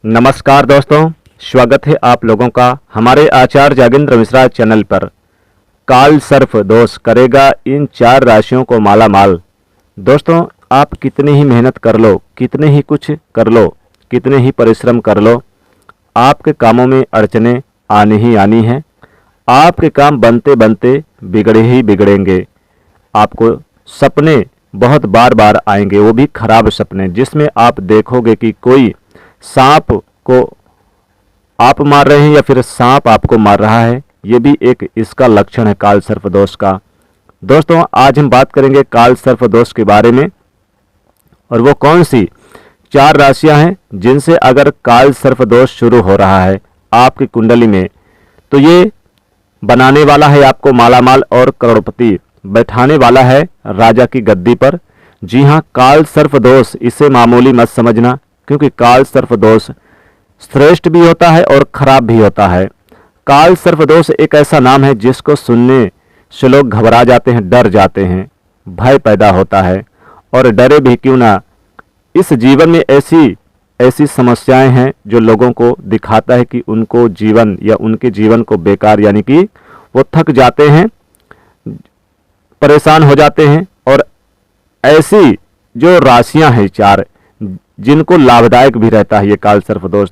नमस्कार दोस्तों, स्वागत है आप लोगों का हमारे आचार्य जागेंद्र मिश्रा चैनल पर। काल सर्प दोष करेगा इन 4 राशियों को माला माल। दोस्तों, आप कितनी ही मेहनत कर लो, कितने ही कुछ कर लो, कितने ही परिश्रम कर लो, आपके कामों में अड़चने आनी ही आनी हैं। आपके काम बनते बनते बिगड़े ही बिगड़ेंगे। आपको सपने बहुत बार बार आएंगे, वो भी खराब सपने, जिसमें आप देखोगे कि कोई सांप को आप मार रहे हैं या फिर सांप आपको मार रहा है। ये भी एक इसका लक्षण है काल सर्प दोष का। दोस्तों, आज हम बात करेंगे काल सर्प दोष के बारे में, और वो कौन सी 4 राशियां हैं जिनसे अगर काल सर्प दोष शुरू हो रहा है आपकी कुंडली में, तो ये बनाने वाला है आपको मालामाल और करोड़पति, बैठाने वाला है राजा की गद्दी पर। जी हाँ, काल सर्प दोष, इसे मामूली मत समझना, क्योंकि काल सर्प दोष श्रेष्ठ भी होता है और खराब भी होता है। काल सर्प दोष एक ऐसा नाम है जिसको सुनने से लोग घबरा जाते हैं, डर जाते हैं, भय पैदा होता है। और डरे भी क्यों ना, इस जीवन में ऐसी समस्याएं हैं जो लोगों को दिखाता है कि उनको जीवन या उनके जीवन को बेकार, यानी कि वो थक जाते हैं, परेशान हो जाते हैं। और ऐसी जो राशियां हैं 4, जिनको लाभदायक भी रहता है ये काल सर्प दोष,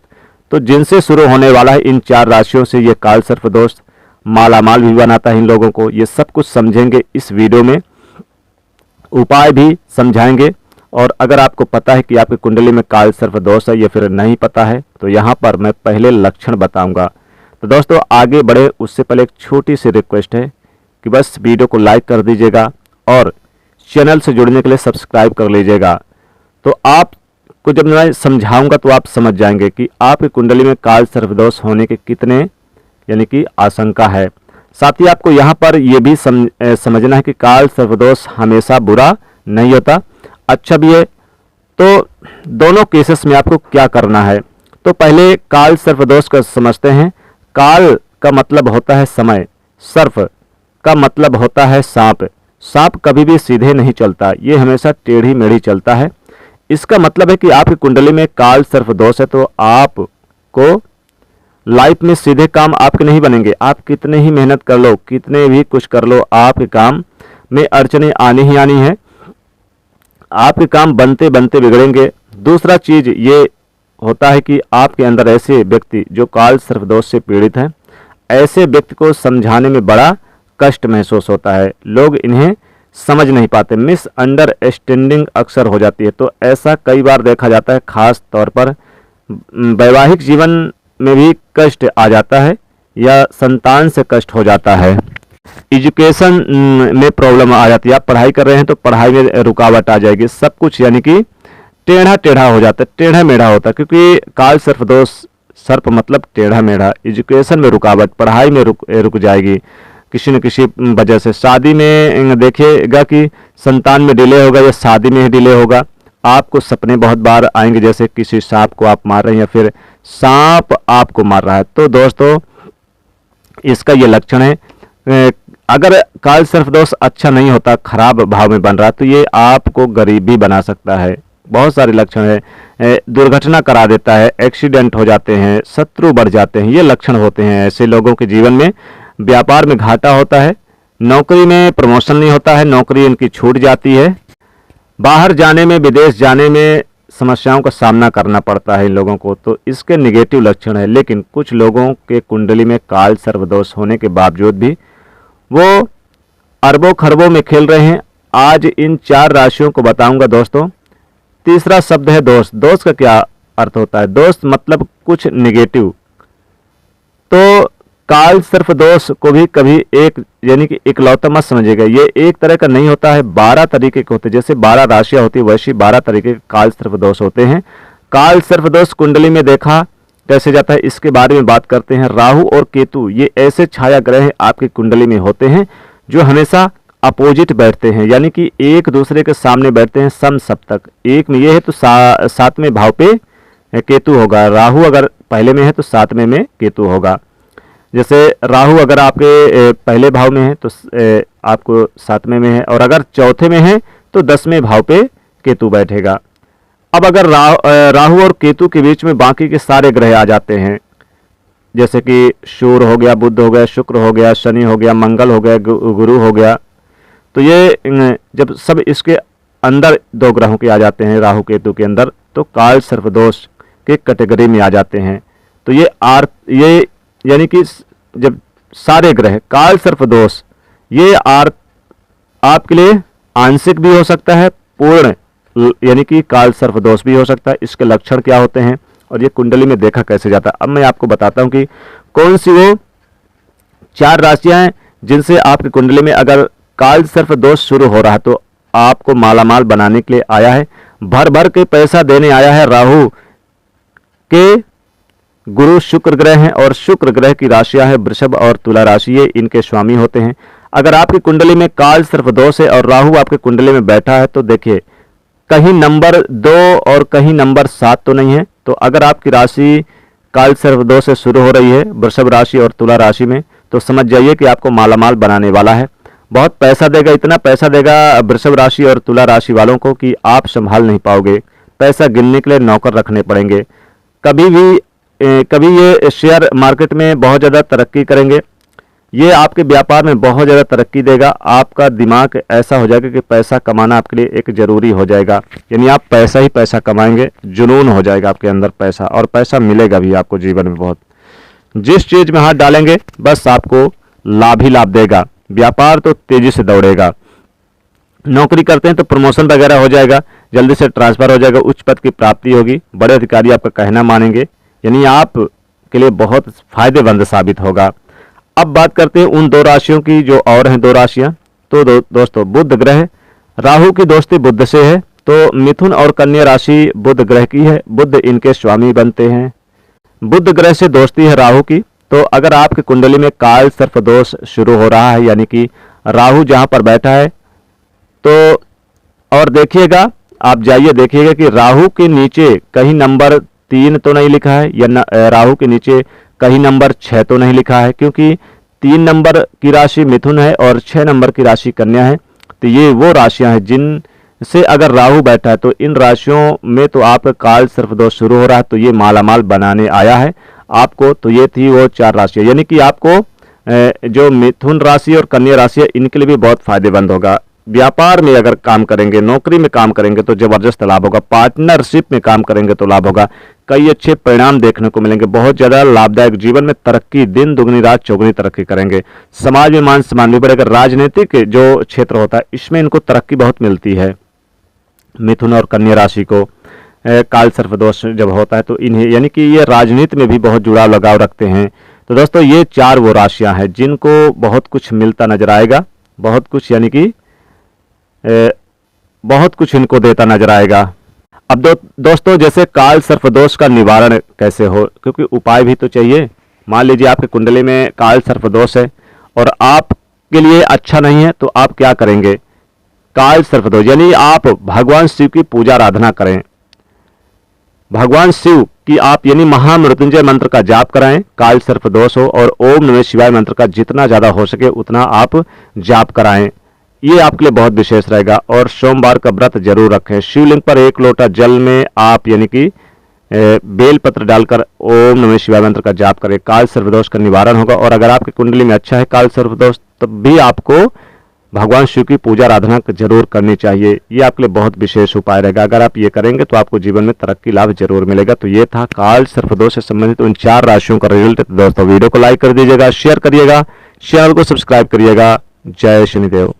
तो जिनसे शुरू होने वाला है इन 4 राशियों से ये काल सर्प दोष मालामाल भी बनाता है इन लोगों को। ये सब कुछ समझेंगे इस वीडियो में, उपाय भी समझाएंगे। और अगर आपको पता है कि आपकी कुंडली में काल सर्प दोष है या फिर नहीं पता है, तो यहाँ पर मैं पहले लक्षण बताऊंगा। तो दोस्तों, आगे बढ़े उससे पहले एक छोटी सी रिक्वेस्ट है कि बस वीडियो को लाइक कर दीजिएगा और चैनल से जुड़ने के लिए सब्सक्राइब कर लीजिएगा। तो आपको जब मैं समझाऊंगा तो आप समझ जाएंगे कि आपकी कुंडली में काल सर्प दोष होने के कितने यानी कि आशंका है। साथ ही आपको यहाँ पर यह भी समझना है कि काल सर्प दोष हमेशा बुरा नहीं होता, अच्छा भी है। तो दोनों केसेस में आपको क्या करना है, तो पहले काल सर्प दोष का समझते हैं। काल का मतलब होता है समय, सर्प का मतलब होता है सांप। सांप कभी भी सीधे नहीं चलता, ये हमेशा टेढ़ी मेढ़ी चलता है। इसका मतलब है कि आपकी कुंडली में काल सर्प दोष है, तो आपको लाइफ में सीधे काम आपके नहीं बनेंगे। आप कितने ही मेहनत कर लो, कितने भी कुछ कर लो, आपके काम में अड़चने आनी ही आनी है। आपके काम बनते बनते बिगड़ेंगे। दूसरा चीज ये होता है कि आपके अंदर ऐसे व्यक्ति जो काल सर्प दोष से पीड़ित हैं, ऐसे व्यक्ति को समझाने में बड़ा कष्ट महसूस होता है। लोग इन्हें समझ नहीं पाते, मिसअंडरस्टैंडिंग अक्सर हो जाती है। तो ऐसा कई बार देखा जाता है, खास तौर पर वैवाहिक जीवन में भी कष्ट आ जाता है या संतान से कष्ट हो जाता है। एजुकेशन में प्रॉब्लम आ जाती है, आप पढ़ाई कर रहे हैं तो पढ़ाई में रुकावट आ जाएगी। सब कुछ यानी कि टेढ़ा टेढ़ा हो जाता है, टेढ़ा मेढ़ा होता है, क्योंकि काल सर्प दोष, सर्प मतलब टेढ़ा मेढ़ा। एजुकेशन में रुकावट, पढ़ाई में रुक जाएगी किसी न किसी वजह से। शादी में देखिएगा कि संतान में डिले होगा या शादी में ही डिले होगा। आपको सपने बहुत बार आएंगे जैसे किसी सांप को आप मार रहे हैं या फिर सांप आपको मार रहा है। तो दोस्तों, इसका ये लक्षण है। अगर काल सर्प दोष अच्छा नहीं होता, खराब भाव में बन रहा, तो ये आपको गरीब भी बना सकता है। बहुत सारे लक्षण है, दुर्घटना करा देता है, एक्सीडेंट हो जाते हैं, शत्रु बढ़ जाते हैं, ये लक्षण होते हैं ऐसे लोगों के जीवन में। व्यापार में घाटा होता है, नौकरी में प्रमोशन नहीं होता है, नौकरी इनकी छूट जाती है, बाहर जाने में, विदेश जाने में समस्याओं का सामना करना पड़ता है इन लोगों को। तो इसके निगेटिव लक्षण है। लेकिन कुछ लोगों के कुंडली में काल सर्प दोष होने के बावजूद भी वो अरबों खरबों में खेल रहे हैं। आज इन 4 राशियों को बताऊंगा दोस्तों। तीसरा शब्द है दोष। दोष का क्या अर्थ होता है? दोष मतलब कुछ निगेटिव। तो काल सर्प दोष को भी कभी एक यानी कि इकलौता मत समझिएगा। ये एक तरह का नहीं होता है, 12 तरीके के होते हैं। जैसे 12 राशियां होती है, वैसी 12 तरीके के काल सर्प दोष होते हैं। काल सर्प दोष कुंडली में देखा कैसे जाता है, इसके बारे में बात करते हैं। राहु और केतु ये ऐसे छाया ग्रह आपकी कुंडली में होते हैं जो हमेशा अपोजिट बैठते हैं, यानी कि एक दूसरे के सामने बैठते हैं समसप्तक। एक में ये है तो 7वें भाव पे केतु होगा। राहु अगर पहले में है तो 7वें में केतु होगा। जैसे राहु अगर आपके पहले भाव में है तो आपको 7वें में है, और अगर चौथे में है तो 10वें भाव पे केतु बैठेगा। अब अगर राहु और केतु के बीच में बाकी के सारे ग्रह आ जाते हैं, जैसे कि सूर्य हो गया, बुध हो गया, शुक्र हो गया, शनि हो गया, मंगल हो गया, गुरु हो गया, तो ये जब सब इसके अंदर दो ग्रहों के आ जाते हैं राहु केतु के अंदर, तो काल सर्पदोष के कैटेगरी में आ जाते हैं। तो ये यानी कि जब सारे ग्रह काल सर्पदोष, ये आपके लिए आंशिक भी हो सकता है, पूर्ण यानी कि काल सर्पदोष भी हो सकता है। इसके लक्षण क्या होते हैं और ये कुंडली में देखा कैसे जाता है, अब मैं आपको बताता हूं कि कौन सी वो 4 राशियां हैं जिनसे आपकी कुंडली में अगर काल सर्पदोष शुरू हो रहा है तो आपको मालामाल बनाने के लिए आया है, भर भर के पैसा देने आया है। राहु के गुरु शुक्र ग्रह हैं और शुक्र ग्रह की राशियां हैं वृषभ और तुला राशि, ये इनके स्वामी होते हैं। अगर आपकी कुंडली में काल सर्पदोष है और राहु आपके कुंडली में बैठा है तो देखिए कहीं नंबर 2 और कहीं नंबर 7 तो नहीं है। तो अगर आपकी राशि काल सर्पदोष से शुरू हो रही है वृषभ राशि और तुला राशि में, तो समझ जाइए कि आपको मालामाल बनाने वाला है। बहुत पैसा देगा, इतना पैसा देगा वृषभ राशि और तुला राशि वालों को कि आप संभाल नहीं पाओगे। पैसा गिनने के लिए नौकर रखने पड़ेंगे। कभी ये शेयर मार्केट में बहुत ज़्यादा तरक्की करेंगे, ये आपके व्यापार में बहुत ज़्यादा तरक्की देगा। आपका दिमाग ऐसा हो जाएगा कि पैसा कमाना आपके लिए एक ज़रूरी हो जाएगा, यानी आप पैसा ही पैसा कमाएंगे, जुनून हो जाएगा आपके अंदर पैसा, और पैसा मिलेगा भी आपको जीवन में बहुत। जिस चीज़ में हाथ डालेंगे बस आपको लाभ ही लाभ देगा। व्यापार तो तेज़ी से दौड़ेगा। नौकरी करते हैं तो प्रमोशन वगैरह हो जाएगा, जल्दी से ट्रांसफ़र हो जाएगा, उच्च पद की प्राप्ति होगी, बड़े अधिकारी आपका कहना मानेंगे, यानी आप के लिए बहुत फायदेमंद साबित होगा। अब बात करते हैं उन 2 राशियों की जो और हैं 2 राशियां। तो दोस्तों बुध ग्रह, राहु की दोस्ती बुध से है, तो मिथुन और कन्या राशि बुध ग्रह की है, बुध इनके स्वामी बनते हैं। बुध ग्रह से दोस्ती है राहु की, तो अगर आपकी कुंडली में काल सर्पदोष शुरू हो रहा है यानी कि राहु जहां पर बैठा है, तो और देखिएगा, आप जाइए देखिएगा कि राहु के नीचे कहीं नंबर 3 तो नहीं लिखा है, या राहु के नीचे कहीं नंबर 6 तो नहीं लिखा है, क्योंकि 3 नंबर की राशि मिथुन है और 6 नंबर की राशि कन्या है। तो ये वो राशियां हैं जिनसे अगर राहु बैठा है तो इन राशियों में तो आपका काल सर्पदोष शुरू हो रहा है, तो ये मालामाल बनाने आया है आपको। तो ये थी वो 4 राशियां, यानी कि आपको जो मिथुन राशि और कन्या राशि है इनके लिए भी बहुत फायदेमंद होगा। व्यापार में अगर काम करेंगे, नौकरी में काम करेंगे तो जबरदस्त लाभ होगा, पार्टनरशिप में काम करेंगे तो लाभ होगा, कई अच्छे परिणाम देखने को मिलेंगे, बहुत ज्यादा लाभदायक, जीवन में तरक्की, दिन दुगनी रात चौगुनी तरक्की करेंगे, समाज में मान सम्मान भी बढ़ेगा। राजनीतिक जो क्षेत्र होता है इसमें इनको तरक्की बहुत मिलती है। मिथुन और कन्या राशि को काल सर्पदोष जब होता है तो इन्हें, यानी कि ये राजनीति में भी बहुत जुड़ाव लगाव रखते हैं। तो दोस्तों ये 4 वो राशियां हैं जिनको बहुत कुछ मिलता नजर आएगा, बहुत कुछ, यानी कि बहुत कुछ इनको देता नजर आएगा। अब दोस्तों जैसे काल सर्पदोष का निवारण कैसे हो, क्योंकि उपाय भी तो चाहिए। मान लीजिए आपके कुंडली में काल सर्पदोष है और आपके लिए अच्छा नहीं है, तो आप क्या करेंगे? काल सर्पदोष यानी आप भगवान शिव की पूजा आराधना करें, भगवान शिव की आप यानी महामृत्युंजय मंत्र का जाप कराएं, काल सर्पदोष हो, और ओम नमः शिवाय मंत्र का जितना ज्यादा हो सके उतना आप जाप कराएं, ये आपके लिए बहुत विशेष रहेगा। और सोमवार का व्रत जरूर रखें। शिवलिंग पर 1 लोटा जल में आप यानी कि बेल पत्र डालकर ओम नमः शिवाय मंत्र का जाप करें, काल सर्पदोष का निवारण होगा। और अगर आपकी कुंडली में अच्छा है काल सर्पदोष, तब भी आपको भगवान शिव की पूजा आराधना जरूर करनी चाहिए, ये आपके लिए बहुत विशेष उपाय रहेगा। अगर आप ये करेंगे तो आपको जीवन में तरक्की लाभ जरूर मिलेगा। तो ये था काल सर्पदोष से संबंधित उन 4 राशियों का रिजल्ट। दोस्तों वीडियो को लाइक कर दीजिएगा, शेयर करिएगा, चैनल को सब्सक्राइब करिएगा। जय शनिदेव।